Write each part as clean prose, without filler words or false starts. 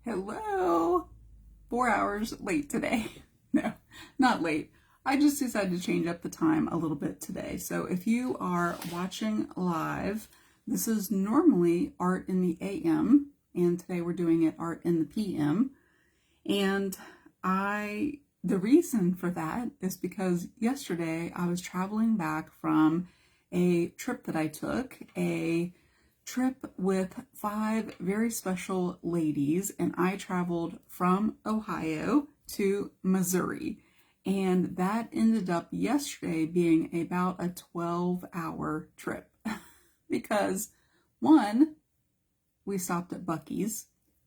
Hello. 4 hours late today. No, not late. I just decided to change up the time a little bit today. So if you are watching live, this is normally Art in the AM, and today we're doing it Art in the PM. And the reason for that is because yesterday I was traveling back from a trip that I took, a trip with 5 very special ladies, and I traveled from Ohio to Missouri, and that ended up yesterday being about a 12-hour trip because one, we stopped at Buc-ee's,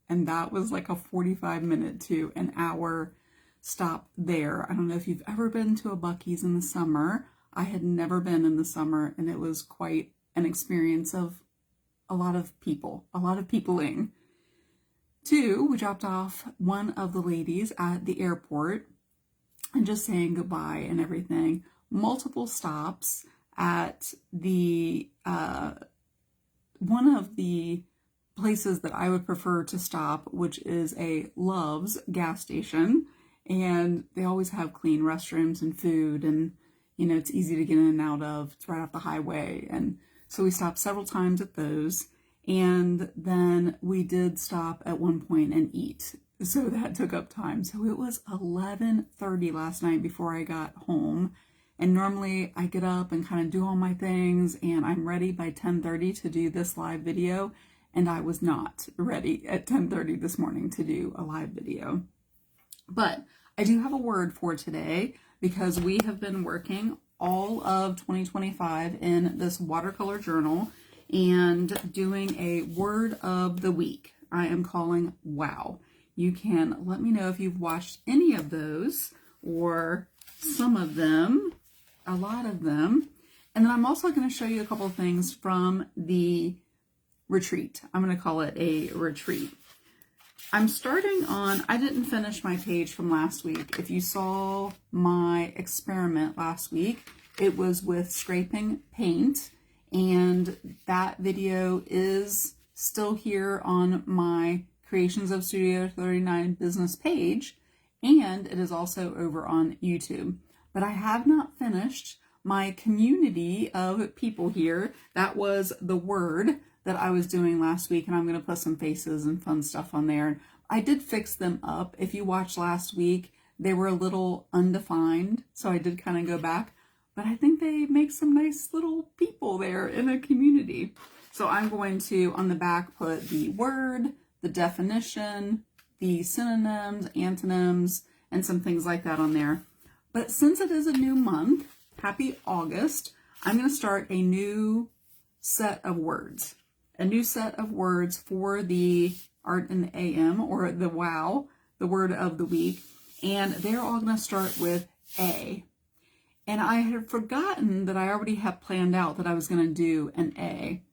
and that was like a 45-minute to an hour stop there. I don't know if you've ever been to a Buc-ee's in the summer. I had never been in the summer, and it was quite an experience of a lot of peopling. 2, we dropped off one of the ladies at the airport and just saying goodbye and everything. Multiple stops at the one of the places that I would prefer to stop, which is a Love's gas station, and they always have clean restrooms and food, and it's easy to get in and out of. It's right off the highway. And so we stopped several times at those, and then we did stop at one point and eat. So that took up time. So it was 11:30 last night before I got home. And normally I get up and kind of do all my things, and I'm ready by 10:30 to do this live video. And I was not ready at 10:30 this morning to do a live video. But I do have a word for today, because we have been working all of 2025 in this watercolor journal and doing a word of the week. I am calling wow. You can let me know if you've watched any of those, or some of them, a lot of them. And then I'm also going to show you a couple of things from the retreat. I'm going to call it a retreat. I'm starting on, I didn't finish my page from last week. If you saw my experiment last week, it was with scraping paint, and that video is still here on my Creations of Studio 39 business page, and it is also over on YouTube. But I have not finished my community of people here. That was the word that I was doing last week, and I'm going to put some faces and fun stuff on there. I did fix them up. If you watched last week, they were a little undefined, so I did kind of go back, but I think they make some nice little people there in a community. So I'm going to, on the back, put the word, the definition, the synonyms, antonyms, and some things like that on there. But since it is a new month, happy August, I'm going to start a new set of words. A new set of words for the Art in the AM, or the wow, the word of the week. And they're all going to start with A. And I had forgotten that I already have planned out that I was going to do an A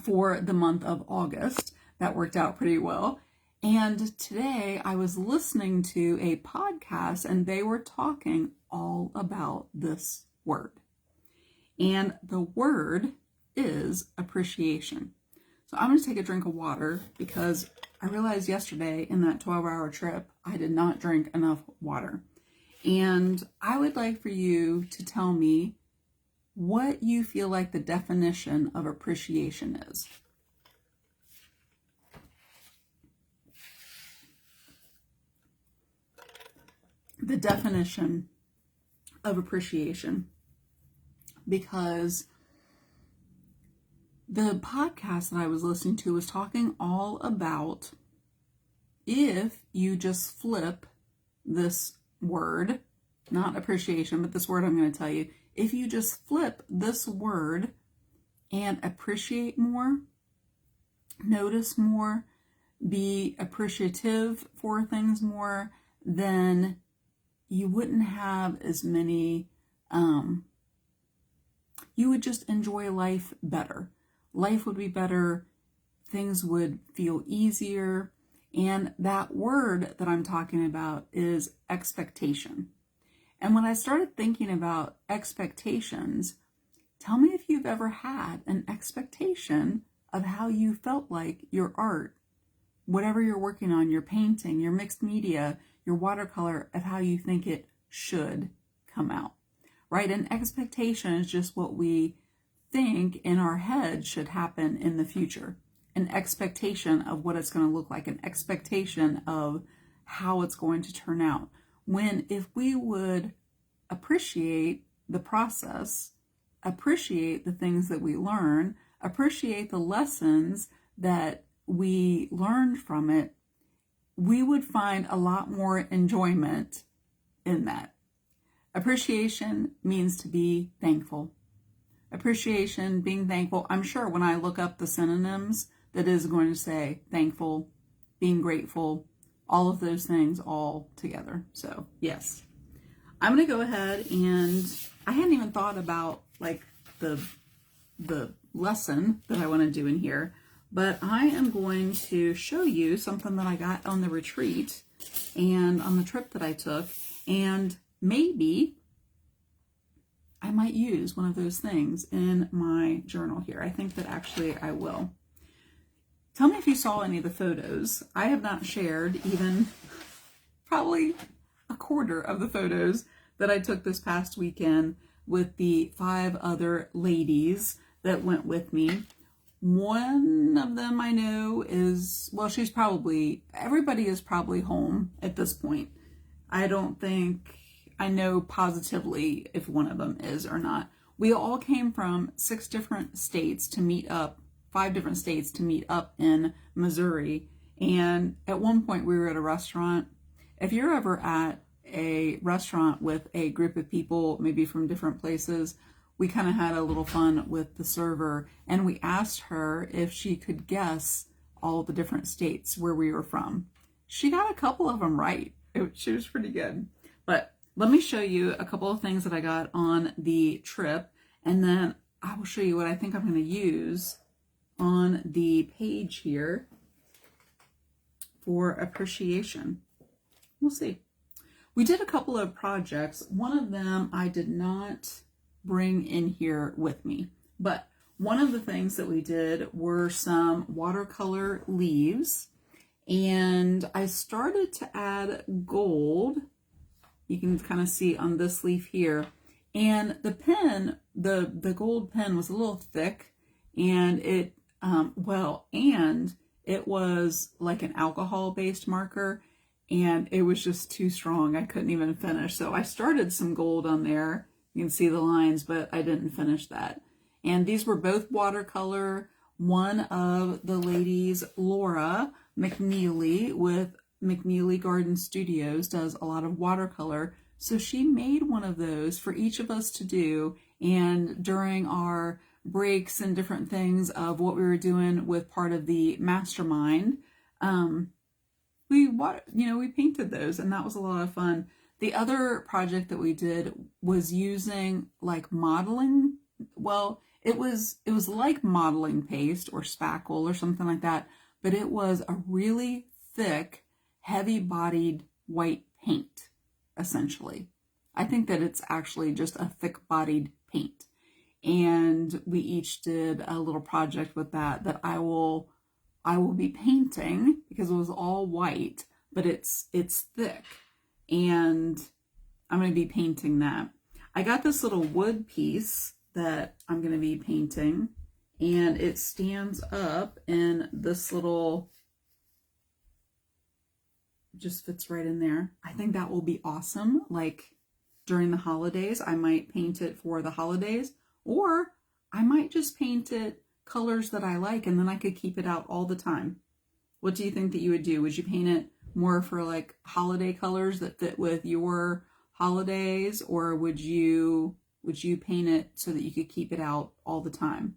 for the month of August. That worked out pretty well. And today I was listening to a podcast, and they were talking all about this word. And the word is appreciation. So I'm going to take a drink of water, because I realized yesterday in that 12-hour trip, I did not drink enough water. And I would like for you to tell me what you feel like the definition of appreciation is. The definition of appreciation. Because the podcast that I was listening to was talking all about, if you just flip this word, not appreciation, but this word I'm going to tell you, if you just flip this word and appreciate more, notice more, be appreciative for things more, then you wouldn't have as many, you would just enjoy life better. Life would be better, things would feel easier, and that word that I'm talking about is expectation. And when I started thinking about expectations, tell me if you've ever had an expectation of how you felt like your art whatever you're working on, your painting, your mixed media, your watercolor, of how you think it should come out, right? An expectation is just what we think in our head should happen in the future. An expectation of what it's going to look like, an expectation of how it's going to turn out. When if we would appreciate the process, appreciate the things that we learn, appreciate the lessons that we learned from it, we would find a lot more enjoyment in that. Appreciation means to be thankful. Appreciation, being thankful. I'm sure when I look up the synonyms, that is going to say thankful, being grateful, all of those things all together. So yes, I'm going to go ahead, and I hadn't even thought about like the lesson that I want to do in here, but I am going to show you something that I got on the retreat and on the trip that I took, and maybe I might use one of those things in my journal here. I think that actually I will. Tell me if you saw any of the photos. I have not shared even probably a quarter of the photos that I took this past weekend with the 5 other ladies that went with me. One of them I know is, well, everybody is probably home at this point. I don't think I know positively if one of them is or not. We all came from 6 different states to meet up, 5 different states to meet up in Missouri. And at one point we were at a restaurant. If you're ever at a restaurant with a group of people, maybe from different places, we kind of had a little fun with the server, and we asked her if she could guess all the different states where we were from. She got a couple of them right. She was pretty good. But let me show you a couple of things that I got on the trip, and then I will show you what I think I'm going to use on the page here for appreciation. We'll see. We did a couple of projects. One of them I did not bring in here with me, but one of the things that we did were some watercolor leaves, and I started to add gold. You can kind of see on this leaf here, and the pen, the gold pen was a little thick, and it it was like an alcohol-based marker, and it was just too strong. I couldn't even finish. So I started some gold on there. You can see the lines, but I didn't finish that. And these were both watercolor. One of the ladies, Laura McNeely with McNeely Garden Studios, does a lot of watercolor. So she made one of those for each of us to do. And during our breaks and different things of what we were doing with part of the mastermind, we painted those, and that was a lot of fun. The other project that we did was using like modeling. Well, it was like modeling paste or spackle or something like that, but it was a really thick, heavy-bodied white paint, essentially. I think that it's actually just a thick-bodied paint. And we each did a little project with that I will be painting, because it was all white, but it's thick, and I'm going to be painting that. I got this little wood piece that I'm going to be painting, and it stands up in this little, just fits right in there. I think that will be awesome. Like during the holidays, I might paint it for the holidays, or I might just paint it colors that I like, and then I could keep it out all the time. What do you think that you would do? Would you paint it more for like holiday colors that fit with your holidays, or would you paint it so that you could keep it out all the time?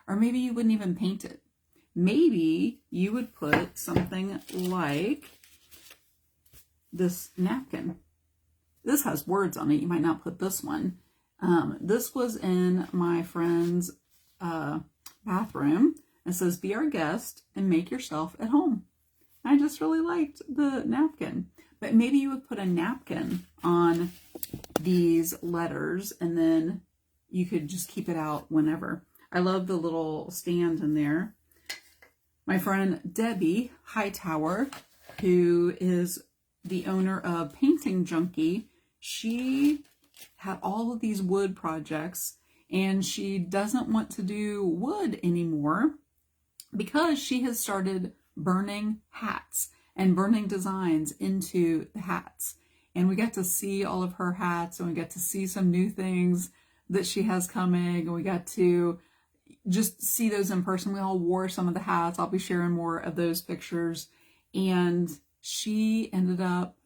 Or maybe you wouldn't even paint it. Maybe you would put something like this napkin. This has words on it. You might not put this one. This was in my friend's bathroom. It says, "Be our guest and make yourself at home." I just really liked the napkin. But maybe you would put a napkin on these letters, and then you could just keep it out whenever. I love the little stand in there. My friend Debbie Hightower, who is the owner of Painting Junkie, she had all of these wood projects, and she doesn't want to do wood anymore because she has started burning hats and burning designs into the hats. And we got to see all of her hats, and we got to see some new things that she has coming, and we got to just see those in person. We all wore some of the hats. I'll be sharing more of those pictures. And she ended up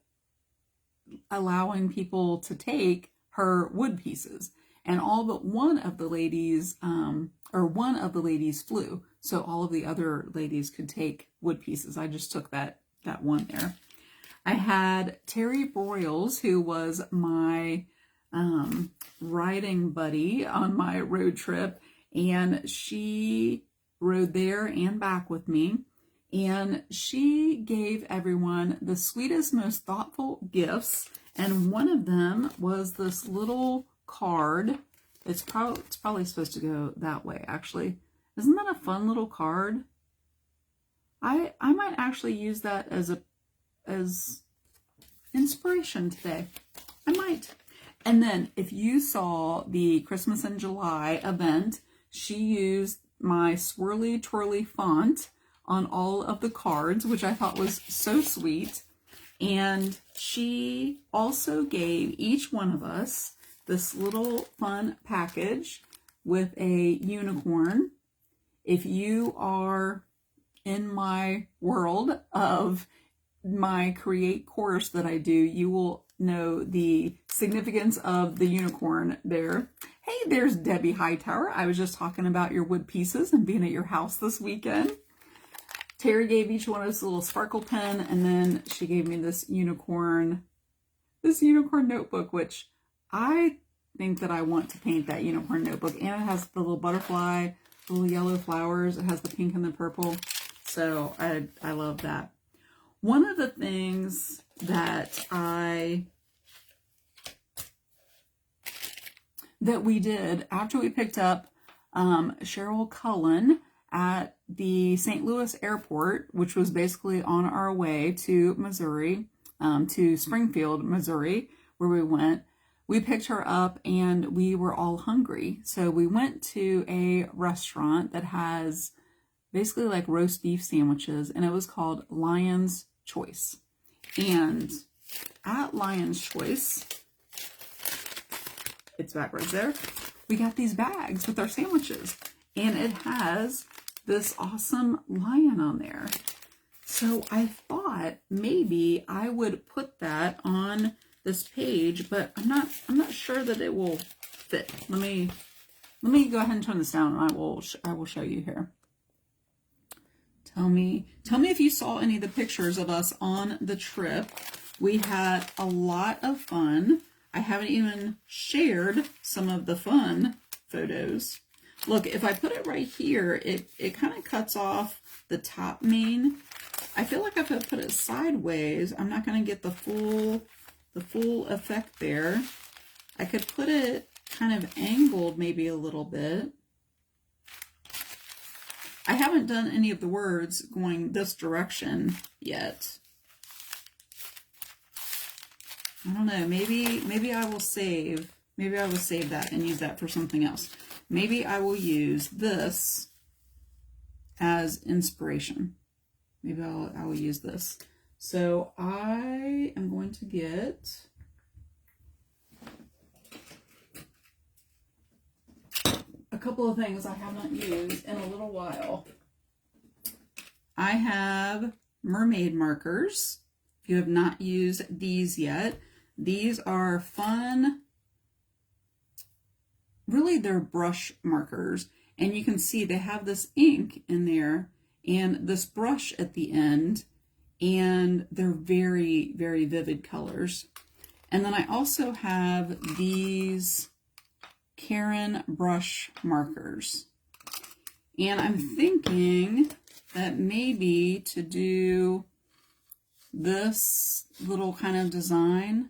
allowing people to take her wood pieces. And all but one of the ladies, one of the ladies flew. So all of the other ladies could take wood pieces. I just took that one there. I had Terry Broyles, who was my riding buddy on my road trip, and she rode there and back with me, and she gave everyone the sweetest, most thoughtful gifts, and one of them was this little card. It's probably supposed to go that way, actually. Isn't that a fun little card? I might actually use that as inspiration today. I might. And then if you saw the Christmas in July event, she used my swirly twirly font on all of the cards, which I thought was so sweet. And she also gave each one of us this little fun package with a unicorn. If you are in my world of my Create course that I do, you will know the significance of the unicorn there. Hey, there's Debbie Hightower. I was just talking about your wood pieces and being at your house this weekend. Terry gave each one of us a little sparkle pen, and then she gave me this unicorn notebook, which I think that I want to paint that unicorn notebook. And it has the little butterfly, the little yellow flowers. It has the pink and the purple. So I love that. One of the things that we did after we picked up Cheryl Cullen at the St. Louis airport, which was basically on our way to Missouri, to Springfield, Missouri, where we went. We picked her up and we were all hungry. So we went to a restaurant that has basically like roast beef sandwiches, and it was called Lion's Choice. And at Lion's Choice, it's backwards there, we got these bags with our sandwiches, and it has this awesome lion on there. So I thought maybe I would put that on this page, but I'm not sure that it will fit. Let me go ahead and turn this down, and I will show you here. Tell me if you saw any of the pictures of us on the trip. We had a lot of fun. I haven't even shared some of the fun photos. Look, if I put it right here, it kind of cuts off the top mane. I feel like if I put it sideways, I'm not going to get the full effect there. I could put it kind of angled maybe a little bit. I haven't done any of the words going this direction yet. I don't know. Maybe I will save that and use that for something else. Maybe I will use this as inspiration. Maybe I will use this. So I am going to get a couple of things I have not used in a little while. I have mermaid markers. If you have not used these yet, these are fun. Really, they're brush markers, and you can see they have this ink in there and this brush at the end, and they're very, very vivid colors. And then I also have these Karen brush markers, and I'm thinking that maybe to do this little kind of design,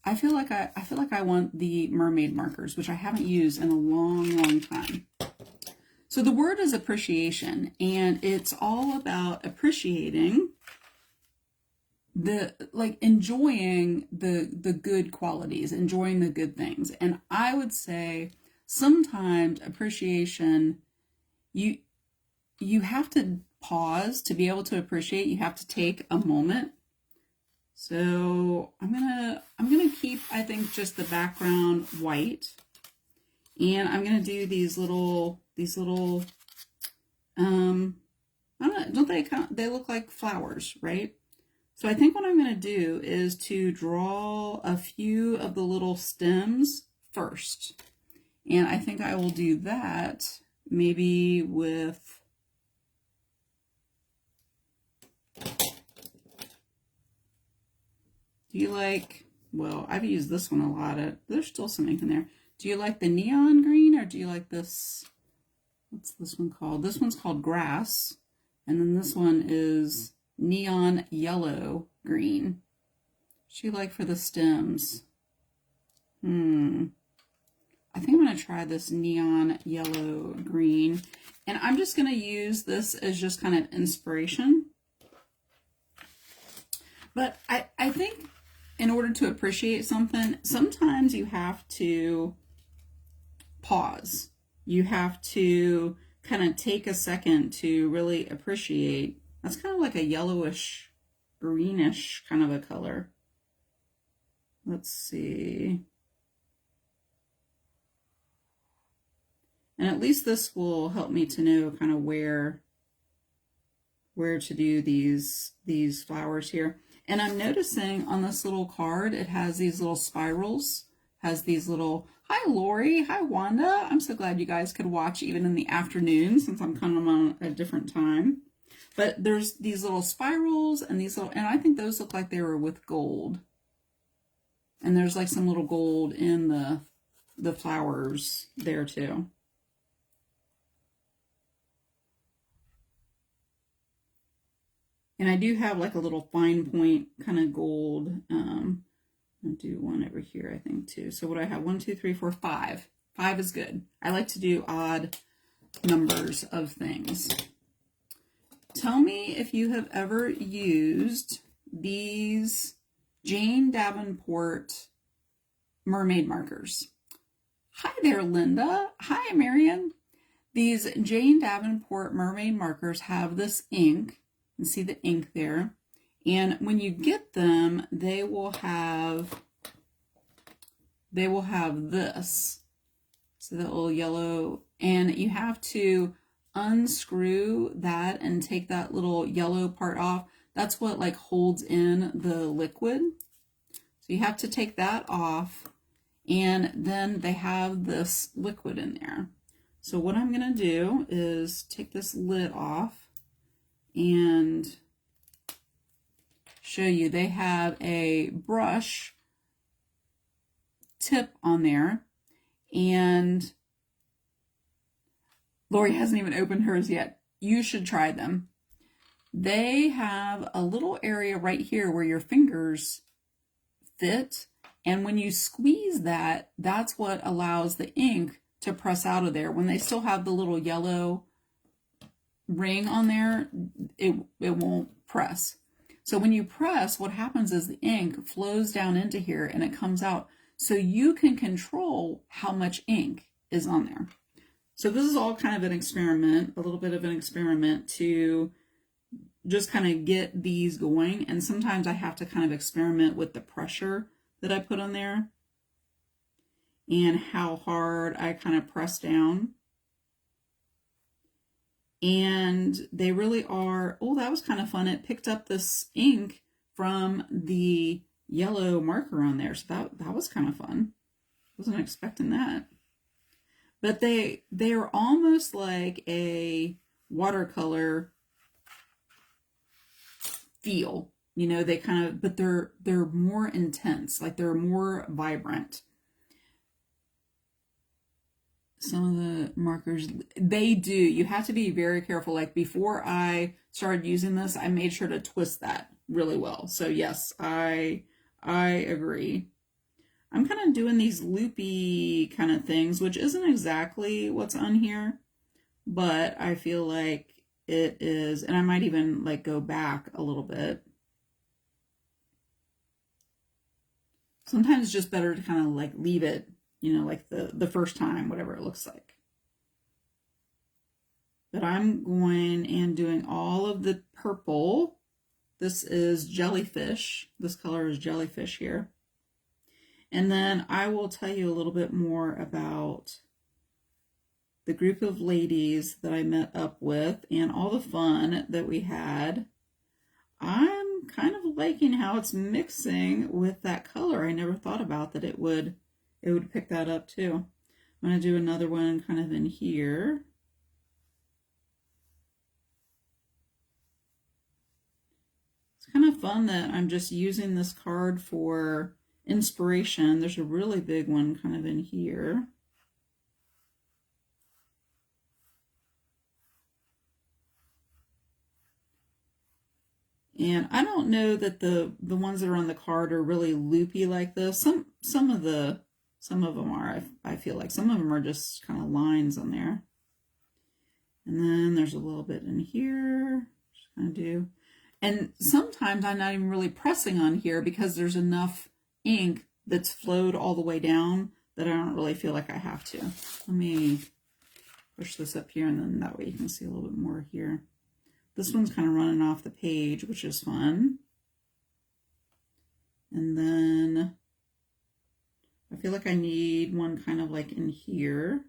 I feel like I want the mermaid markers, which I haven't used in a long time. So the word is appreciation, and it's all about appreciating enjoying the good qualities, enjoying the good things. And I would say sometimes appreciation, you have to pause to be able to appreciate. You have to take a moment. So I'm gonna keep, I think, just the background white, and I'm gonna do these little I don't know, don't they look like flowers, right? So I think what I'm going to do is to draw a few of the little stems first. And I think I will do that maybe with well, I've used this one a lot. There's still some ink in there. Do you like the neon green, or do you like this? What's this one called? This one's called grass. And then this one is neon yellow green. What do you like for the stems? I think I'm going to try this neon yellow green. And I'm just going to use this as just kind of inspiration. But I think in order to appreciate something, sometimes you have to pause. You have to kind of take a second to really appreciate. That's kind of like a yellowish, greenish kind of a color. Let's see. And at least this will help me to know kind of where to do these flowers here. And I'm noticing on this little card, it has these little spirals, has these little, hi Lori, hi Wanda. I'm so glad you guys could watch even in the afternoon since I'm kind of on a different time. But there's these little spirals and and I think those look like they were with gold. And there's like some little gold in the flowers there too. And I do have like a little fine point kind of gold. I'll do one over here, I think, too. So what do I have? 1, 2, 3, 4, 5. 5 is good. I like to do odd numbers of things. Tell me if you have ever used these Jane Davenport mermaid markers. Hi there, Linda. Hi, Marion. These Jane Davenport mermaid markers have this ink. You can see the ink there. And when you get them, they will have this. So the little yellow, and you have to unscrew that and take that little yellow part off. That's what like holds in the liquid. So you have to take that off, and then they have this liquid in there. So what I'm going to do is take this lid off and show you. They have a brush tip on there, and Lori hasn't even opened hers yet. You should try them. They have a little area right here where your fingers fit, and when you squeeze that, that's what allows the ink to press out of there. When they still have the little yellow ring on there, it won't press. So when you press, what happens is the ink flows down into here and it comes out. So you can control how much ink is on there. So this is all kind of an experiment, a little bit of an experiment to just kind of get these going. And sometimes I have to kind of experiment with the pressure that I put on there and how hard I kind of press down. And they really are, oh, that was kind of fun. It picked up this ink from the yellow marker on there. So that was kind of fun. Wasn't expecting that. But they're almost like a watercolor feel. You know, they kind of, but they're more intense, like they're more vibrant. Some of the markers, they do. You have to be very careful. Like before I started using this, I made sure to twist that really well. So yes, I agree. I'm kind of doing these loopy kind of things, which isn't exactly what's on here, but I feel like it is, and I might even like go back a little bit. Sometimes it's just better to kind of like leave it, like the first time, whatever it looks like. But I'm going and doing all of the purple. This is jellyfish. This color is jellyfish here. And then I will tell you a little bit more about the group of ladies that I met up with and all the fun that we had. I'm kind of liking how it's mixing with that color. I never thought about that it would pick that up too. I'm going to do another one kind of in here. It's kind of fun that I'm just using this card for inspiration. There's a really big one kind of in here. And I don't know that the ones that are on the card are really loopy like this. Some of them are. I feel like some of them are just kind of lines on there. And then there's a little bit in here. Just gonna do. And sometimes I'm not even really pressing on here because there's enough ink that's flowed all the way down that I don't really feel like I have to. Let me push this up here, and then that way you can see a little bit more here. This one's kind of running off the page, which is fun. And then I feel like I need one kind of like in here.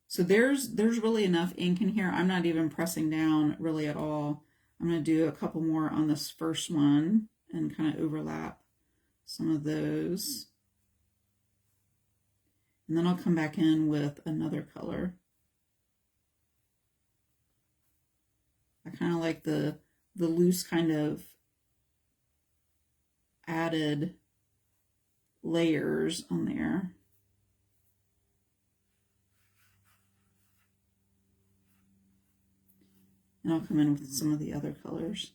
So there's really enough ink in here. I'm not even pressing down really at all. I'm going to do a couple more on this first one and kind of overlap some of those. And then I'll come back in with another color. I kind of like the loose kind of added layers on there. And I'll come in with some of the other colors.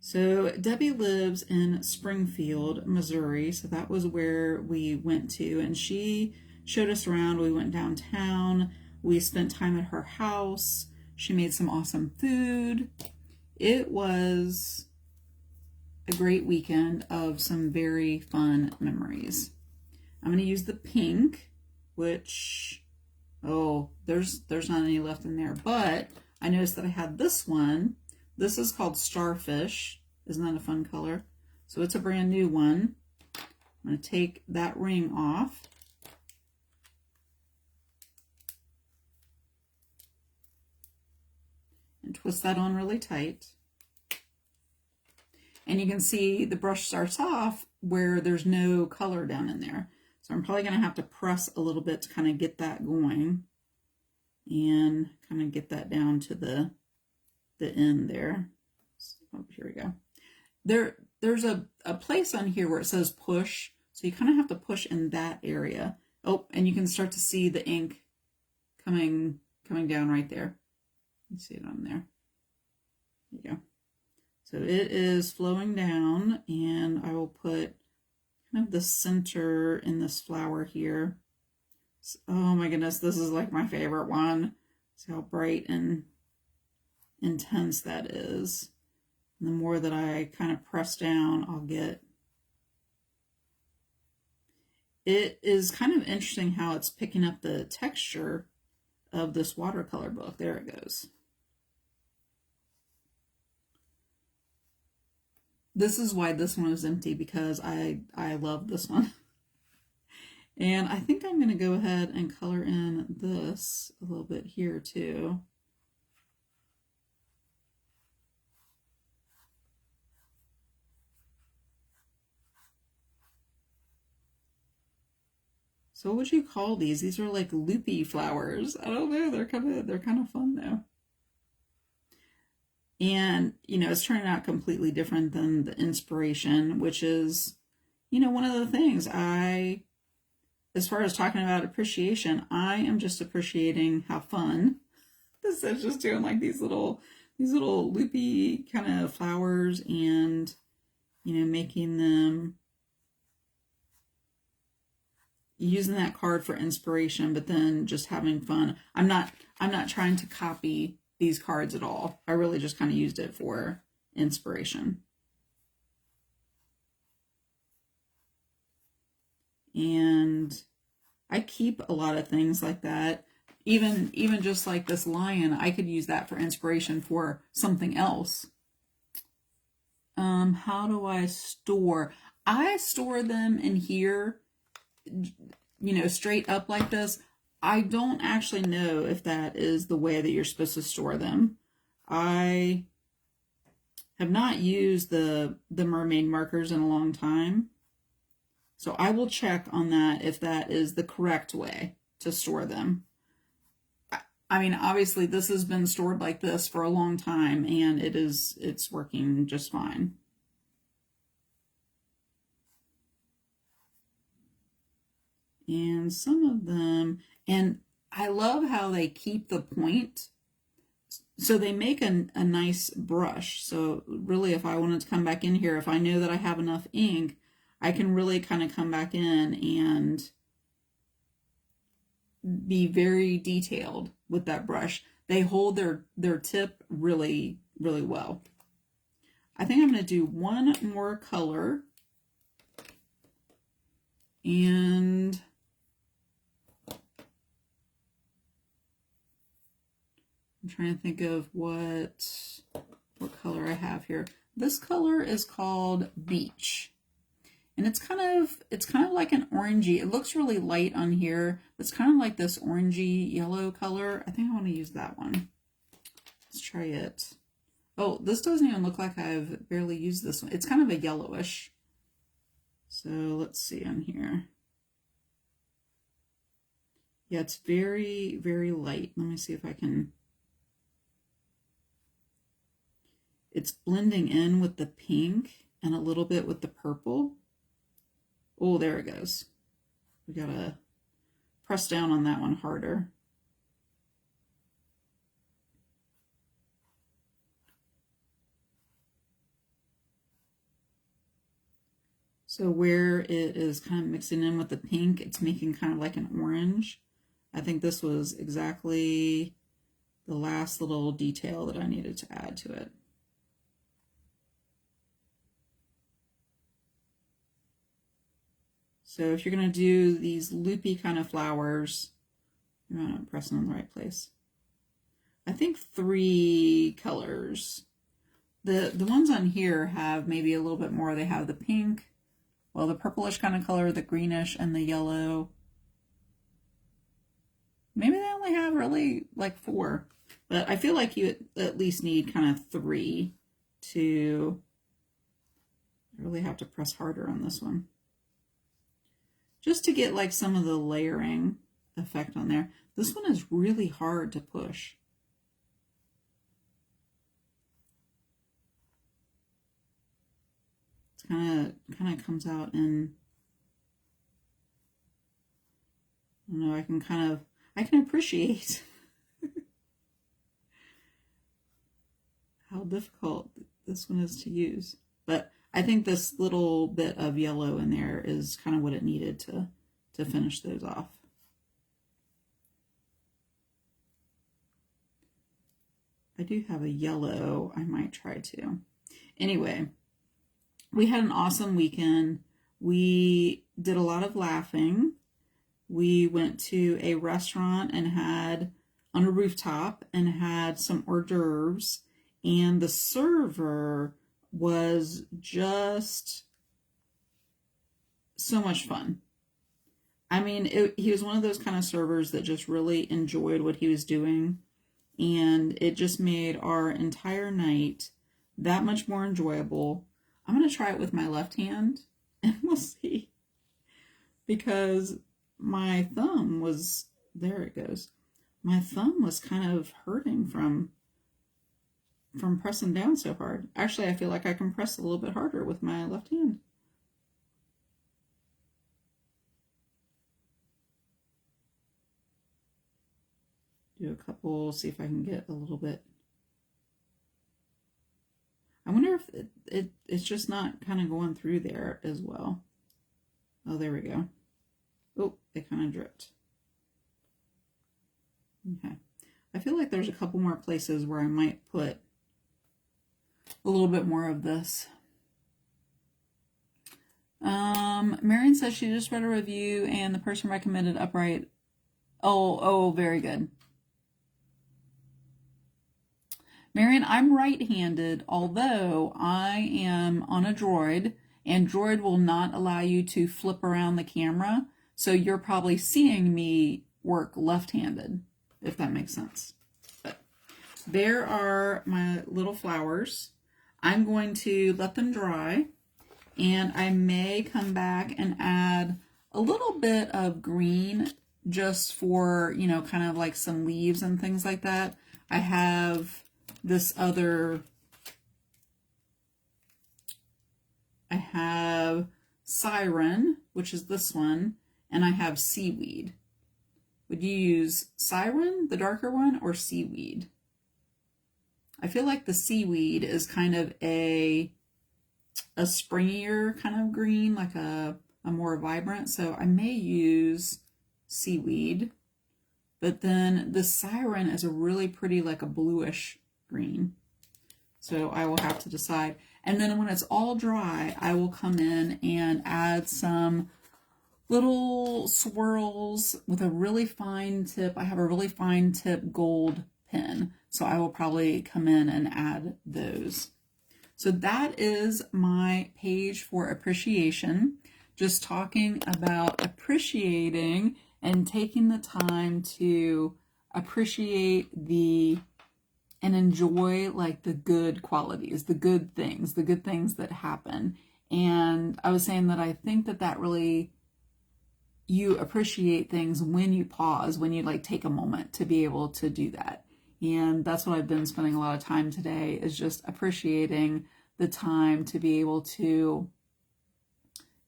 So Debbie lives in Springfield, Missouri. So that was where we went to, and she showed us around. We went downtown. We spent time at her house. She made some awesome food. It was a great weekend of some very fun memories. I'm going to use the pink, which, oh, there's not any left in there, but I noticed that I had this one. This is called Starfish. Isn't that a fun color? So it's a brand new one. I'm going to take that ring off. And twist that on really tight. And you can see the brush starts off where there's no color down in there. So I'm probably going to have to press a little bit to kind of get that going and kind of get that down to the end there. Oh, here we go. There's a place on here where it says push. So you kind of have to push in that area. Oh, and you can start to see the ink coming down right there. You see it on there. There you go. So it is flowing down, and I will put kind of the center in this flower here. Oh my goodness, this is like my favorite one. See how bright and intense that is. And the more that I kind of press down, I'll get. It is kind of interesting how it's picking up the texture of this watercolor book. There it goes. This is why this one is empty, because I love this one. And I think I'm going to go ahead and color in this a little bit here too. So what would you call these? These are like loopy flowers. I don't know. They're kind of fun though. And, it's turning out completely different than the inspiration, which is, one of the things as far as talking about appreciation, I am just appreciating how fun this is, just doing like these little loopy kind of flowers and, making them using that card for inspiration, but then just having fun. I'm not trying to copy these cards at all. I really just kind of used it for inspiration. And I keep a lot of things like that. Even just like this lion, I could use that for inspiration for something else. How do I store? I store them in here, you know, straight up like this. I don't actually know if that is the way that you're supposed to store them. I have not used the mermaid markers in a long time. So I will check on that if that is the correct way to store them. I mean, obviously this has been stored like this for a long time and it's working just fine. And some of them, and I love how they keep the point. So they make a nice brush. So really, if I wanted to come back in here, if I know that I have enough ink, I can really kind of come back in and be very detailed with that brush. They hold their tip really, really well. I think I'm going to do one more color. And I'm trying to think of what color I have here. This color is called Beach. And it's kind of like an orangey. It looks really light on here. It's kind of like this orangey yellow color. I think I want to use that one. Let's try it. Oh, this doesn't even look like I've barely used this one. It's kind of a yellowish. So let's see on here. Yeah, it's very, very light. Let me see if I can. It's blending in with the pink and a little bit with the purple. Oh, there it goes. We gotta press down on that one harder. So where it is kind of mixing in with the pink, it's making kind of like an orange. I think this was exactly the last little detail that I needed to add to it. So if you're going to do these loopy kind of flowers, you're not pressing in the right place. I think 3 colors. The ones on here have maybe a little bit more. They have the pink, well, the purplish kind of color, the greenish, and the yellow. Maybe they only have really like 4, but I feel like you at least need kind of 3 to really have to press harder on this one. Just to get like some of the layering effect on there. This one is really hard to push. It's kind of comes out in, I don't know, I can appreciate how difficult this one is to use. But I think this little bit of yellow in there is kind of what it needed to finish those off. I do have a yellow I might try to. Anyway, we had an awesome weekend. We did a lot of laughing. We went to a restaurant and had on a rooftop and had some hors d'oeuvres, and the server was just so much fun. I mean, he was one of those kind of servers that just really enjoyed what he was doing, and it just made our entire night that much more enjoyable. I'm going to try it with my left hand, and we'll see, because my thumb was, there it goes, my thumb was kind of hurting from pressing down so hard. Actually, I feel like I can press a little bit harder with my left hand. Do a couple, see if I can get a little bit. I wonder if it's just not kind of going through there as well. Oh, there we go. Oh, they kind of dripped. Okay. I feel like there's a couple more places where I might put a little bit more of this. Marion says she just read a review and the person recommended upright. Oh, very good. Marion, I'm right-handed, although I am on a Droid, and Droid will not allow you to flip around the camera, so you're probably seeing me work left-handed, if that makes sense. But there are my little flowers. I'm going to let them dry, and I may come back and add a little bit of green just for, you know, kind of like some leaves and things like that. I have this other, I have Siren, which is this one, and I have Seaweed. Would you use Siren, the darker one, or Seaweed? I feel like the Seaweed is kind of a springier kind of green, like a more vibrant, so I may use Seaweed. But then the Siren is a really pretty, like a bluish green. So I will have to decide. And then when it's all dry, I will come in and add some little swirls with a really fine tip. I have a really fine tip gold pen, so I will probably come in and add those. So that is my page for appreciation, just talking about appreciating and taking the time to appreciate and enjoy like the good qualities, the good things that happen. And I was saying that I think that really, you appreciate things when you pause, when you like take a moment to be able to do that. And that's what I've been spending a lot of time today, is just appreciating the time to be able to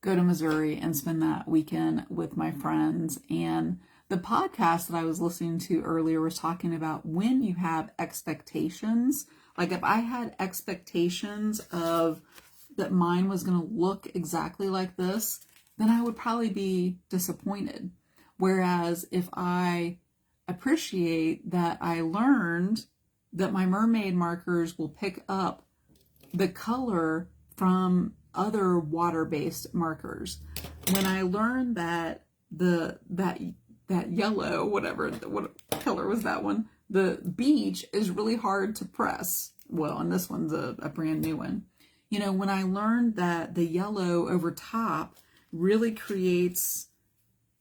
go to Missouri and spend that weekend with my friends. And the podcast that I was listening to earlier was talking about when you have expectations. Like if I had expectations of that mine was going to look exactly like this, then I would probably be disappointed. Whereas if I appreciate that I learned that my mermaid markers will pick up the color from other water-based markers. When I learned that that yellow, what color was that one? The beach is really hard to press. Well, and this one's a brand new one. You know, when I learned that the yellow over top really creates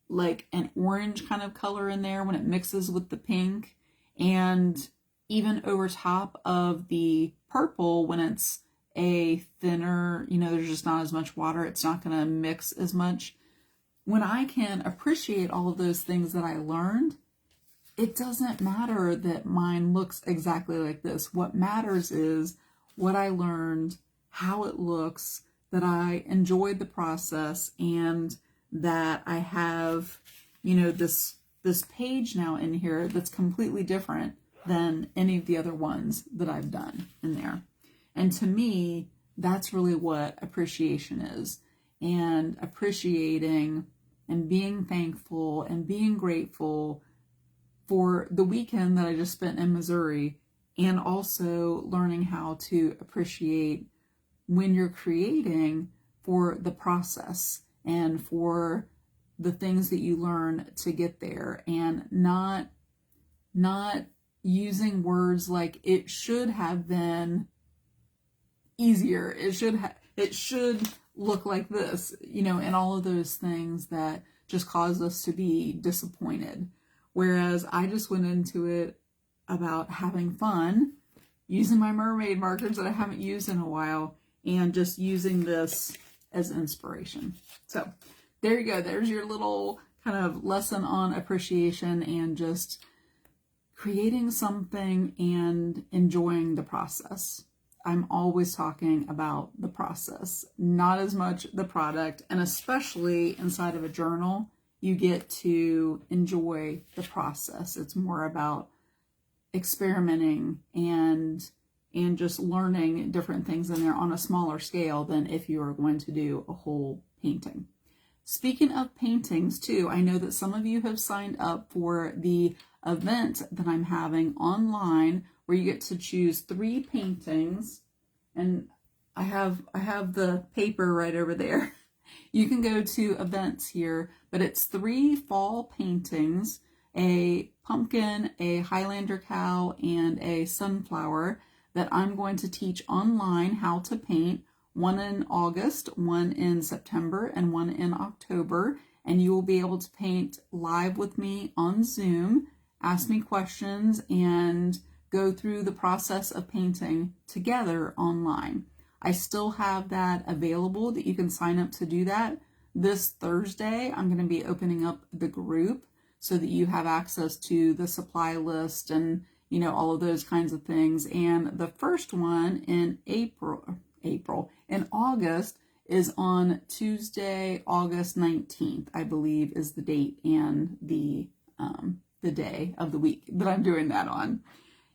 like an orange kind of color in there when it mixes with the pink, and even over top of the purple when it's a thinner, you know, there's just not as much water, it's not going to mix as much. When I can appreciate all of those things that I learned, it doesn't matter that mine looks exactly like this. What matters is what I learned, how it looks, that I enjoyed the process, and that I have, you know, this page now in here that's completely different than any of the other ones that I've done in there. And to me, that's really what appreciation is. And appreciating and being thankful and being grateful for the weekend that I just spent in Missouri, and also learning how to appreciate when you're creating for the process and for the things that you learn to get there, and not using words like it should have been easier, it should look like this, you know, and all of those things that just cause us to be disappointed. Whereas I just went into it about having fun, using my mermaid markers that I haven't used in a while, and just using this as inspiration. So there you go. There's your little kind of lesson on appreciation and just creating something and enjoying the process. I'm always talking about the process, not as much the product. And especially inside of a journal, you get to enjoy the process. It's more about experimenting and just learning different things in there on a smaller scale than if you are going to do a whole painting. Speaking of paintings too, I know that some of you have signed up for the event that I'm having online where you get to choose 3 paintings, and I have the paper right over there. You can go to events here, but it's 3 fall paintings, a pumpkin, a Highlander cow, and a sunflower that I'm going to teach online how to paint, one in August, one in September, and one in October. And you will be able to paint live with me on Zoom, ask me questions, and go through the process of painting together online. I still have that available that you can sign up to do that. This Thursday, I'm going to be opening up the group so that you have access to the supply list and, you know, all of those kinds of things. And the first one in in August is on Tuesday, August 19th, I believe is the date and the day of the week that I'm doing that on.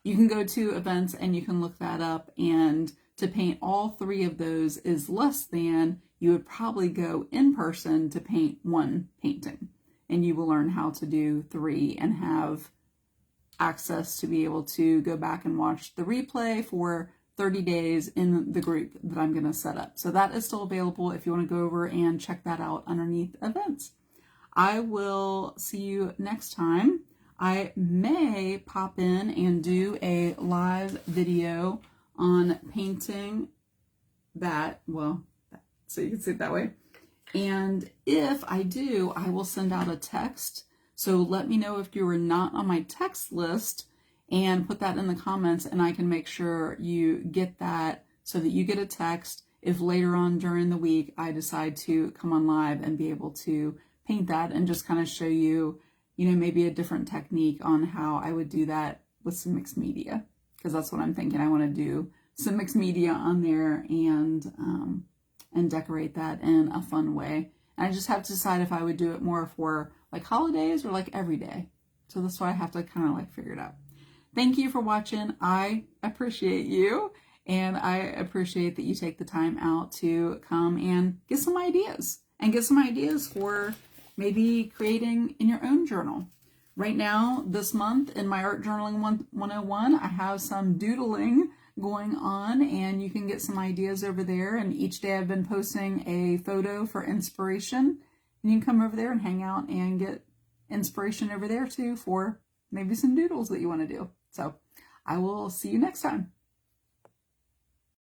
You can go to events and you can look that up, and to paint all 3 of those is less than you would probably go in person to paint 1 painting. And you will learn how to do 3 and have access to be able to go back and watch the replay for 30 days in the group that I'm going to set up. So that is still available if you want to go over and check that out underneath events. I will see you next time. I may pop in and do a live video on painting that, well, so you can see it that way. And if I do, I will send out a text. So let me know if you are not on my text list and put that in the comments, and I can make sure you get that so that you get a text if later on during the week I decide to come on live and be able to paint that and just kind of show you, you know, maybe a different technique on how I would do that with some mixed media, because that's what I'm thinking. I want to do some mixed media on there and decorate that in a fun way. And I just have to decide if I would do it more for like holidays or like every day. So that's why I have to kind of like figure it out. Thank you for watching. I appreciate you, and I appreciate that you take the time out to come and get some ideas for maybe creating in your own journal. Right now, this month in my Art Journaling 101, I have some doodling going on, and you can get some ideas over there. And each day I've been posting a photo for inspiration, and you can come over there and hang out and get inspiration over there too for maybe some doodles that you want to do. So I will see you next time.